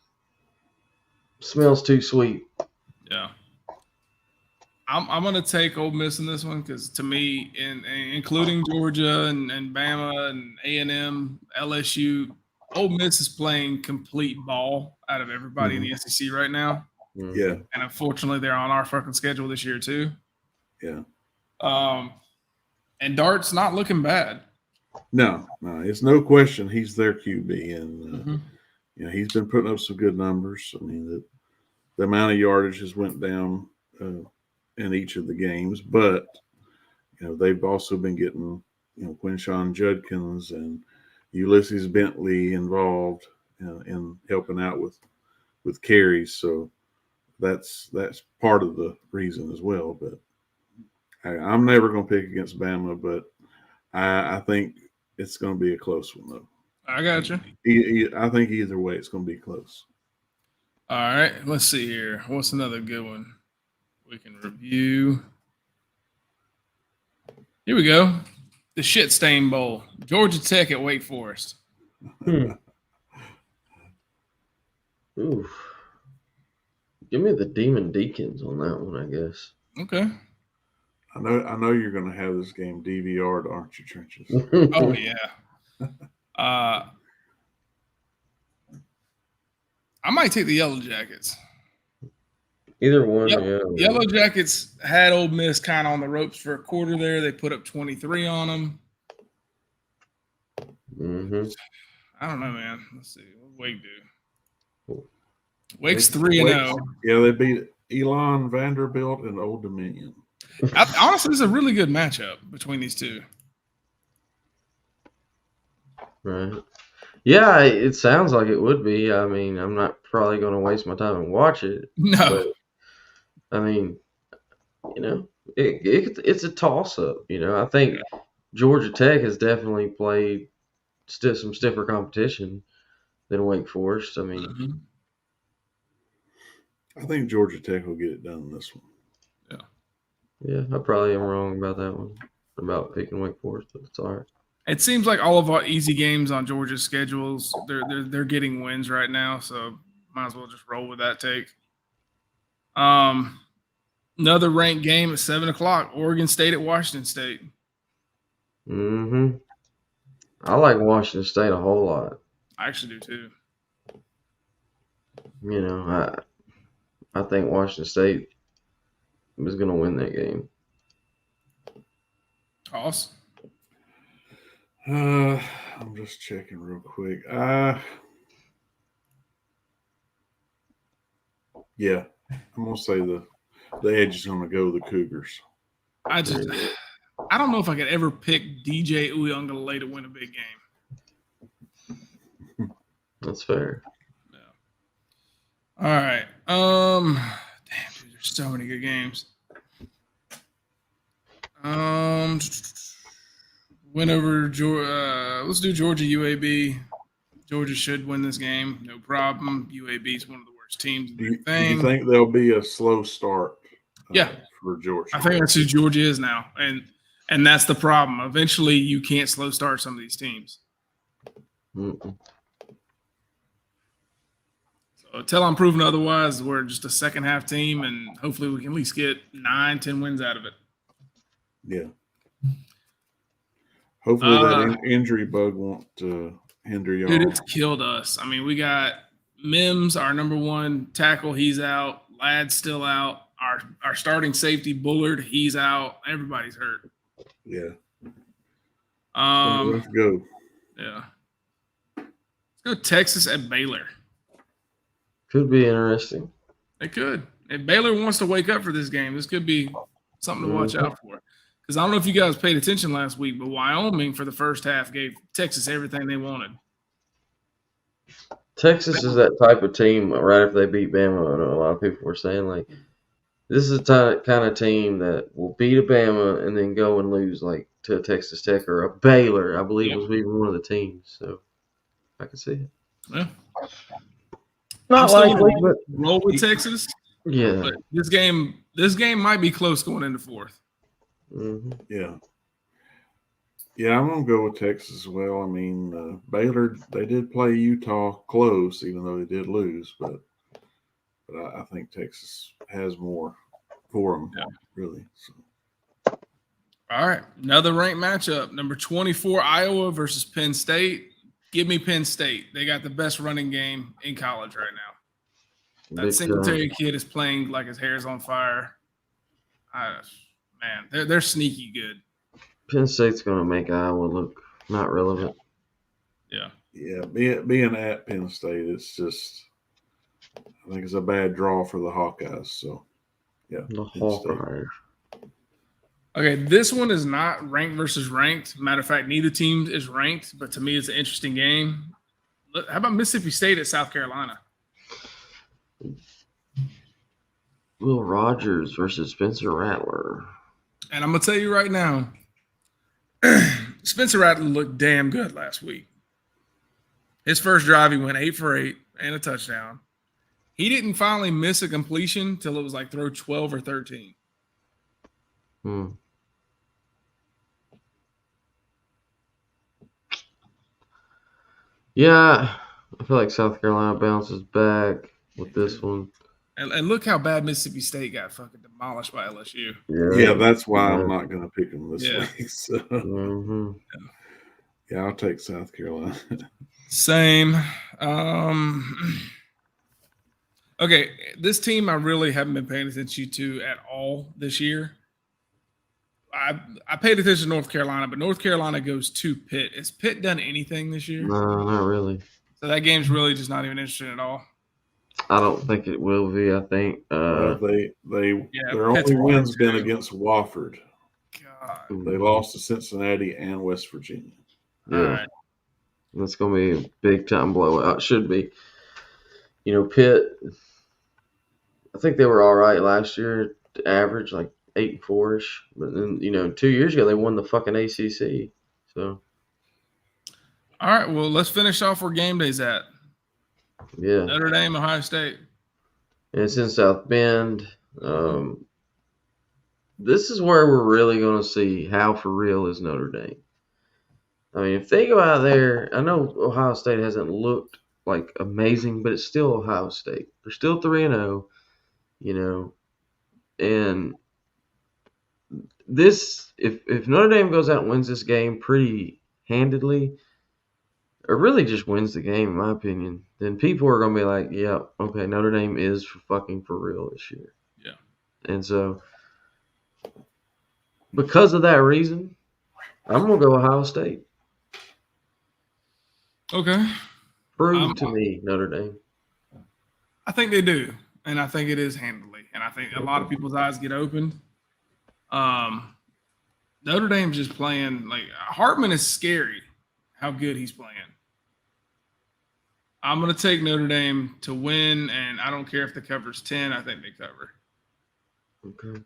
Speaker 1: smells too sweet.
Speaker 3: Yeah. I'm gonna take Ole Miss in this one because to me, including Georgia and Bama and A&M, LSU, Ole Miss is playing complete ball out of everybody in the SEC right now.
Speaker 1: Mhm.
Speaker 2: Yeah,
Speaker 3: And unfortunately, they're on our fucking schedule this year too.
Speaker 2: yeah.
Speaker 3: And Dart's not looking bad.
Speaker 2: No, it's no question he's their QB, and
Speaker 3: Mhm.
Speaker 2: he's been putting up some good numbers. I mean, the amount of yardage has went down in each of the games, but they've also been getting Quinshawn Judkins and Ulysses Bentley involved in helping out with carries. So that's part of the reason as well. But I'm never going to pick against Bama, but I think it's going to be a close one, though.
Speaker 3: I got you.
Speaker 2: I think either way, it's going to be close.
Speaker 3: All right, let's see here. What's another good one we can review? Here we go. The Shit Stain Bowl. Georgia Tech at Wake Forest.
Speaker 1: Oof. Give me the Demon Deacons on that one, I guess.
Speaker 3: Okay.
Speaker 2: I know you're going to have this game DVR'd, aren't you, Trenches?
Speaker 3: Oh yeah. I might take the Yellow Jackets.
Speaker 1: Either one,
Speaker 3: Yellow Jackets had Ole Miss kind of on the ropes for a quarter there. They put up 23 on them.
Speaker 1: Mm-hmm.
Speaker 3: I don't know, man. Let's see. What Wake do?
Speaker 1: Cool.
Speaker 3: Wake's 3-0.
Speaker 2: Yeah, they beat Elon, Vanderbilt, and Old Dominion.
Speaker 3: Honestly, it's a really good matchup between these two.
Speaker 1: Right. Yeah, it sounds like it would be. I mean, I'm not probably going to waste my time and watch it.
Speaker 3: No.
Speaker 1: But, I mean, it's a toss-up. I think Georgia Tech has definitely played some stiffer competition than Wake Forest. I mean,
Speaker 2: I think Georgia Tech will get it done in this one.
Speaker 1: Yeah, I probably am wrong about that one, about picking Wake Forest, but it's all right.
Speaker 3: It seems like all of our easy games on Georgia's schedules, they're getting wins right now, so might as well just roll with that take. Another ranked game at 7:00, Oregon State at Washington State.
Speaker 1: Mm-hmm. I like Washington State a whole lot.
Speaker 3: I actually do too.
Speaker 1: I think Washington State is going to win that game.
Speaker 3: Toss.
Speaker 2: I'm just checking real quick. Yeah, I'm gonna say the edge is gonna go the Cougars.
Speaker 3: I don't know if I could ever pick DJ Uiagalelei to win a big game.
Speaker 1: That's fair.
Speaker 3: Yeah. All right. Damn, dude, there's so many good games. Win over Georgia. Let's do Georgia UAB. Georgia should win this game, no problem. UAB is one of the worst teams in
Speaker 2: Do
Speaker 3: the
Speaker 2: you
Speaker 3: thing.
Speaker 2: think there'll be a slow start?
Speaker 3: Yeah.
Speaker 2: For Georgia.
Speaker 3: I think that's who Georgia is now, and that's the problem. Eventually, you can't slow start some of these teams.
Speaker 1: Mm-mm.
Speaker 3: So until I'm proven otherwise, we're just a second half team, and hopefully we can at least get 9-10 wins out of it.
Speaker 2: Yeah. Hopefully that injury bug won't hinder y'all.
Speaker 3: Dude, it's killed us. I mean, we got Mims, our number one tackle. He's out. Ladd's still out. Our starting safety, Bullard, he's out. Everybody's hurt.
Speaker 2: Yeah.
Speaker 3: Let's
Speaker 2: go.
Speaker 3: Yeah. Let's go Texas at Baylor.
Speaker 1: Could be interesting.
Speaker 3: It could. If Baylor wants to wake up for this game, this could be something to watch out for. Because I don't know if you guys paid attention last week, but Wyoming for the first half gave Texas everything they wanted.
Speaker 1: Texas is that type of team. Right after they beat Bama, I know a lot of people were saying like, this is the kind of team that will beat a Bama and then go and lose like to a Texas Tech or a Baylor. I believe was even one of the teams. So I can see it.
Speaker 3: Yeah.
Speaker 1: Not likely, but
Speaker 3: roll with Texas.
Speaker 1: Yeah.
Speaker 3: But this game might be close going into fourth.
Speaker 1: Mm-hmm.
Speaker 2: Yeah. Yeah, I'm going to go with Texas as well. I mean, Baylor, they did play Utah close, even though they did lose. But I think Texas has more for them,
Speaker 3: Yeah.
Speaker 2: really. So.
Speaker 3: All right, another ranked matchup. Number 24, Iowa versus Penn State. Give me Penn State. They got the best running game in college right now. That
Speaker 1: Big
Speaker 3: Singletary
Speaker 1: time.
Speaker 3: kid is playing like his hair's on fire. Man, they're sneaky good.
Speaker 1: Penn State's going to make Iowa look not relevant.
Speaker 3: Yeah.
Speaker 2: Yeah, being at Penn State, it's just, I think it's a bad draw for the Hawkeyes. So, yeah.
Speaker 1: The
Speaker 2: Penn State.
Speaker 1: Hawkeyes.
Speaker 3: Okay, this one is not ranked versus ranked. Matter of fact, neither team is ranked, but to me, it's an interesting game. How about Mississippi State at South Carolina?
Speaker 1: Will Rogers versus Spencer Rattler.
Speaker 3: And I'm going to tell you right now, Spencer Rattler looked damn good last week. His first drive, he went 8 for 8 and a touchdown. He didn't finally miss a completion till it was like throw 12 or 13.
Speaker 1: Yeah, I feel like South Carolina bounces back with this one.
Speaker 3: And look how bad Mississippi State got fucking demolished by LSU.
Speaker 2: Yeah, that's why I'm not going to pick them this week. So. Yeah, I'll take South Carolina.
Speaker 3: Same. Okay, this team I really haven't been paying attention to at all this year. I paid attention to North Carolina, but North Carolina goes to Pitt. Has Pitt done anything this year?
Speaker 1: No, not really.
Speaker 3: So that game's really just not even interesting at all.
Speaker 1: I don't think it will be. I think
Speaker 2: their only win's been against Wofford.
Speaker 3: God.
Speaker 2: They lost to Cincinnati and West Virginia.
Speaker 1: Yeah,
Speaker 3: right.
Speaker 1: That's going to be a big time blowout. Should be. Pitt. I think they were all right last year. Average like 8-4ish, but then 2 years ago they won the fucking ACC. So.
Speaker 3: All right. Well, let's finish off where game day's at.
Speaker 1: Yeah.
Speaker 3: Notre Dame, Ohio State.
Speaker 1: And it's in South Bend. This is where we're really going to see how for real is Notre Dame. I mean, if they go out there, I know Ohio State hasn't looked like amazing, but it's still Ohio State. They're still 3-0, and this, if Notre Dame goes out and wins this game pretty handedly, or really just wins the game, in my opinion, then people are going to be like, yeah, okay, Notre Dame is fucking for real this year.
Speaker 3: Yeah.
Speaker 1: And so, because of that reason, I'm going to go Ohio State.
Speaker 3: Okay.
Speaker 1: Prove to me, Notre Dame.
Speaker 3: I think they do, and I think it is handily, and I think a lot of people's eyes get opened. Notre Dame's just playing like Hartman is scary. How good he's playing. I'm going to take Notre Dame to win, and I don't care if the cover's 10. I think they cover.
Speaker 1: Okay.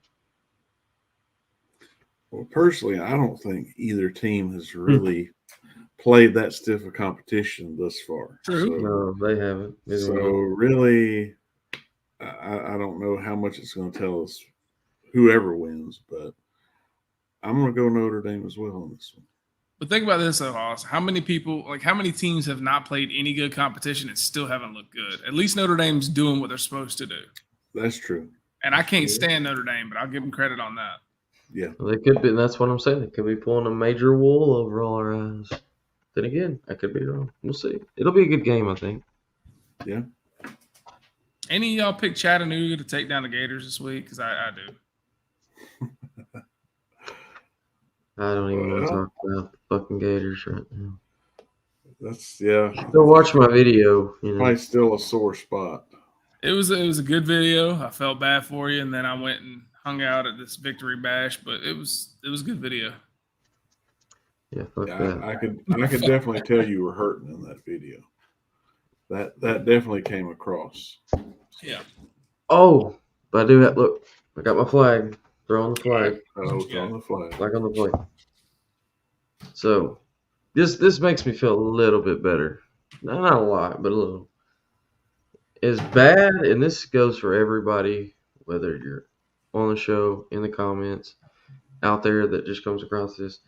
Speaker 2: Well, personally, I don't think either team has really played that stiff a competition thus far.
Speaker 3: True.
Speaker 1: No, they haven't.
Speaker 2: So really, I don't know how much it's going to tell us whoever wins, but I'm going to go Notre Dame as well on this one.
Speaker 3: But think about this, though, Hoss. How many teams have not played any good competition and still haven't looked good? At least Notre Dame's doing what they're supposed to do.
Speaker 2: That's true.
Speaker 3: And I can't stand Notre Dame, but I'll give them credit on that.
Speaker 2: Yeah.
Speaker 1: Well, they could be. That's what I'm saying. They could be pulling a major wool over all our eyes. Then again, I could be wrong. We'll see. It'll be a good game, I think.
Speaker 2: Yeah.
Speaker 3: Any of y'all pick Chattanooga to take down the Gators this week? Because I do.
Speaker 1: I don't even want to talk about the fucking Gators right now.
Speaker 2: That's, yeah.
Speaker 1: Still watch my video.
Speaker 2: Probably still a sore spot.
Speaker 3: It was a good video. I felt bad for you, and then I went and hung out at this victory bash, but it was a good video.
Speaker 1: Yeah, fuck
Speaker 2: Yeah,
Speaker 1: that.
Speaker 2: I could definitely tell you were hurting in that video. That definitely came across.
Speaker 3: Yeah.
Speaker 1: Oh, but I do have, look, I got my flag. Throw on the flag.
Speaker 2: Oh, it's on the flag.
Speaker 1: Flag on the plate. So, this makes me feel a little bit better. Not a lot, but a little. As bad, and this goes for everybody, whether you're on the show, in the comments, out there that just comes across this.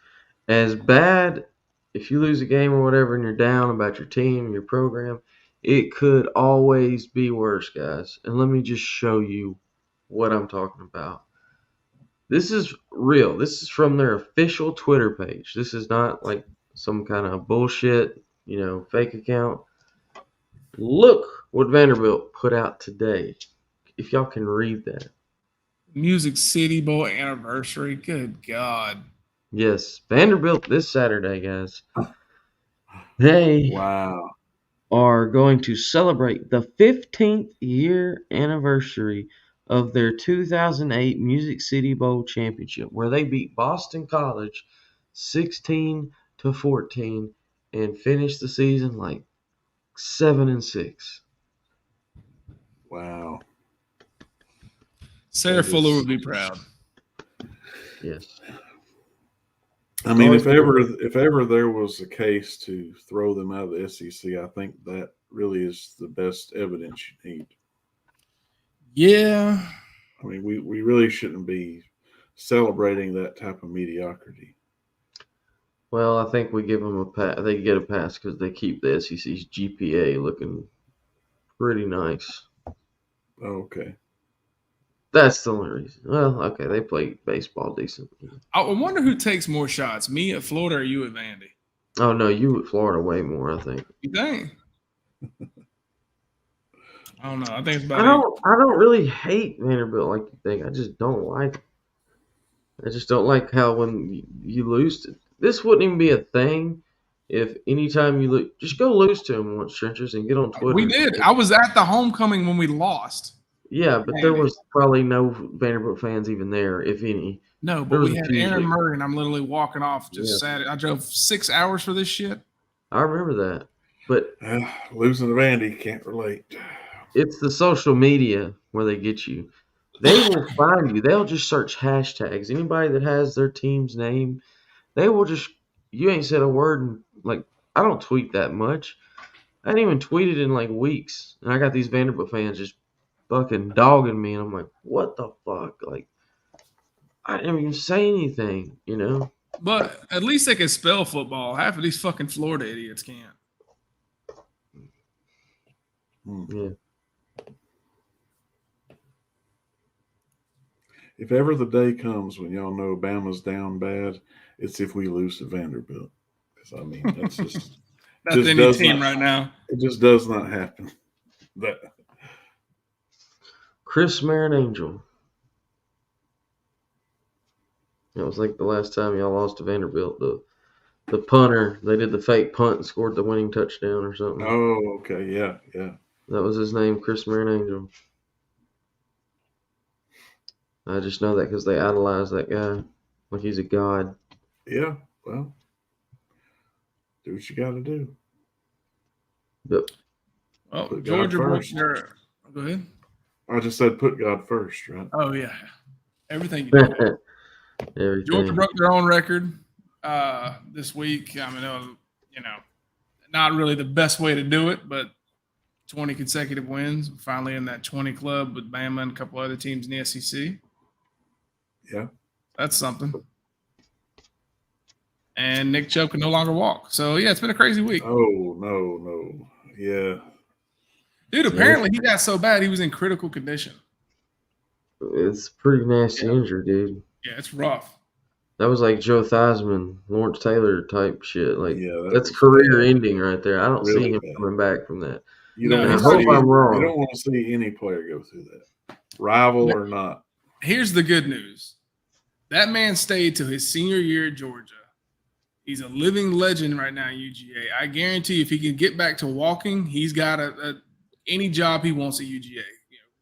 Speaker 1: As bad, if you lose a game or whatever and you're down about your team, your program, it could always be worse, guys. And let me just show you what I'm talking about. This is real. This is from their official Twitter page. This is not like some kind of bullshit, fake account. Look what Vanderbilt put out today. If y'all can read that.
Speaker 3: Music City Bowl anniversary. Good God.
Speaker 1: Yes, Vanderbilt this Saturday, guys. They
Speaker 2: Wow.
Speaker 1: are going to celebrate the 15th year anniversary of their 2008 Music City Bowl championship, where they beat Boston College 16-14 and finished the season like 7-6.
Speaker 2: Wow.
Speaker 3: Sarah
Speaker 2: That
Speaker 3: Fuller
Speaker 2: is-
Speaker 3: would be proud.
Speaker 1: Yes.
Speaker 2: I mean,
Speaker 1: Always
Speaker 2: if ever there was a case to throw them out of the SEC, I think that really is the best evidence you need.
Speaker 3: Yeah.
Speaker 2: I mean, we really shouldn't be celebrating that type of mediocrity.
Speaker 1: Well, I think we give them a pass. They get a pass because they keep the SEC's GPA looking pretty nice.
Speaker 2: Okay.
Speaker 1: That's the only reason. Well, okay, they play baseball decent.
Speaker 3: I wonder who takes more shots, me at Florida or you at Vandy?
Speaker 1: Oh no, you at Florida way more, I think.
Speaker 3: You think? I don't know. I think it's about
Speaker 1: I don't really hate Vanderbilt like you think. I just don't like it. I just don't like how when you lose to this wouldn't even be a thing if anytime you lose, just go lose to them once, Trenchers, and get on Twitter.
Speaker 3: We did. I was at the homecoming when we lost.
Speaker 1: Yeah, but there was probably no Vanderbilt fans even there, if any.
Speaker 3: No,
Speaker 1: There
Speaker 3: but
Speaker 1: was
Speaker 3: we
Speaker 1: a
Speaker 3: had
Speaker 1: few
Speaker 3: Aaron
Speaker 1: there.
Speaker 3: Murray, and I'm literally walking off just sad. I drove 6 hours for this shit.
Speaker 1: I remember that. But
Speaker 2: Losing to Vandy, can't relate.
Speaker 1: it's the social media where they get you. They will find you. They'll just search hashtags. Anybody that has their team's name, they will just. You ain't said a word in like I don't tweet that much. I hadn't even tweeted in like weeks, and I got these Vanderbilt fans just fucking dogging me, and I'm like, what the fuck? Like, I didn't even say anything,
Speaker 3: But at least they can spell football. Half of these fucking Florida idiots can't.
Speaker 1: Yeah.
Speaker 2: If ever the day comes when y'all know Bama's down bad, it's if we lose to Vanderbilt. Because I mean, that's just
Speaker 3: That's
Speaker 2: just
Speaker 3: any
Speaker 2: does
Speaker 3: team
Speaker 2: not-
Speaker 3: right now.
Speaker 2: it just does not happen. That
Speaker 1: Chris Marinangel. It was like the last time y'all lost to Vanderbilt. The punter, they did the fake punt and scored the winning touchdown or something.
Speaker 2: Oh, okay, yeah.
Speaker 1: That was his name, Chris Marinangel. I just know that because they idolize that guy like he's a god.
Speaker 2: Yeah, well, do what you got to do.
Speaker 1: But
Speaker 3: Well,
Speaker 2: Put God
Speaker 3: Georgia broke
Speaker 2: first.
Speaker 3: their. Go ahead.
Speaker 2: I just said put God first, right?
Speaker 3: Oh yeah, everything you do.
Speaker 1: everything.
Speaker 3: Georgia broke their own record this week. I mean, it was, not really the best way to do it, but 20 consecutive wins. Finally in that 20 club with Bama and a couple other teams in the SEC.
Speaker 2: Yeah.
Speaker 3: That's something. And Nick Chubb can no longer walk. So, yeah, it's been a crazy week.
Speaker 2: Oh, no. Yeah.
Speaker 3: Dude, apparently he got so bad he was in critical condition.
Speaker 1: It's a pretty nasty injury, dude.
Speaker 3: Yeah, it's rough.
Speaker 1: That was like Joe Theismann, Lawrence Taylor type shit. Like
Speaker 2: Yeah,
Speaker 1: that's
Speaker 2: was
Speaker 1: career
Speaker 2: bad.
Speaker 1: ending right there. I don't
Speaker 2: Really
Speaker 1: see him
Speaker 2: bad.
Speaker 1: coming back from that.
Speaker 2: You
Speaker 3: No,
Speaker 2: don't
Speaker 3: I
Speaker 2: want
Speaker 3: hope
Speaker 2: to see,
Speaker 1: I'm wrong.
Speaker 2: You don't want to see any player go through that, rival or not.
Speaker 3: Here's the good news. That man stayed till his senior year at Georgia. He's a living legend right now at UGA. I guarantee you, if he can get back to walking, he's got any job he wants at UGA.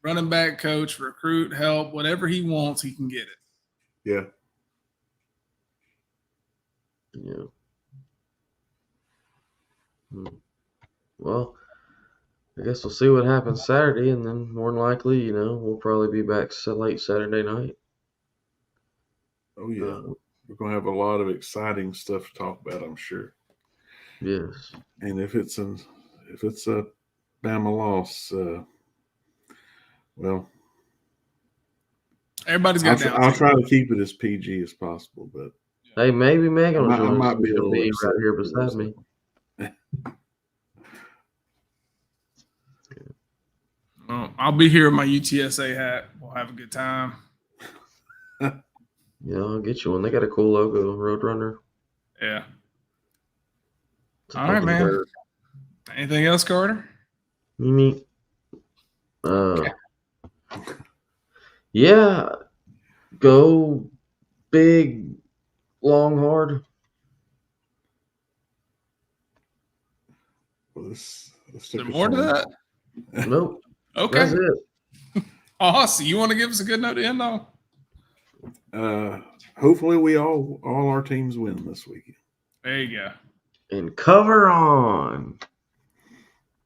Speaker 3: Running back coach, recruit, help, whatever he wants, he can get it.
Speaker 2: Yeah.
Speaker 1: Yeah. Well, I guess we'll see what happens Saturday, and then more than likely, we'll probably be back late Saturday night.
Speaker 2: Oh, yeah. We're going to have a lot of exciting stuff to talk about, I'm sure.
Speaker 1: Yes.
Speaker 2: And if it's a Bama loss, well,
Speaker 3: Everybody's got
Speaker 2: I'll try to keep it as PG as possible, but
Speaker 1: Hey, maybe Megan will
Speaker 2: I
Speaker 1: join us.
Speaker 2: might be a
Speaker 1: She'll
Speaker 2: little
Speaker 1: be
Speaker 2: upset
Speaker 1: right here
Speaker 2: with
Speaker 1: beside
Speaker 2: this.
Speaker 1: me.
Speaker 3: Well, I'll be here with my UTSA hat. We'll have a good time.
Speaker 1: Yeah, I'll get you one. They got a cool logo, Roadrunner.
Speaker 3: Yeah.
Speaker 1: It's a
Speaker 3: All right,
Speaker 1: fucking
Speaker 3: man.
Speaker 1: bird.
Speaker 3: Anything else, Carter?
Speaker 1: Mimi. Yeah. Go big, long, hard.
Speaker 2: Well, this
Speaker 3: Is there
Speaker 2: took us
Speaker 3: more to
Speaker 2: on.
Speaker 3: that?
Speaker 1: Nope.
Speaker 3: Okay.
Speaker 1: That's it.
Speaker 3: Austin, you want to give us a good note to end on?
Speaker 2: Hopefully, we all our teams win this weekend.
Speaker 3: There you go.
Speaker 1: And cover on.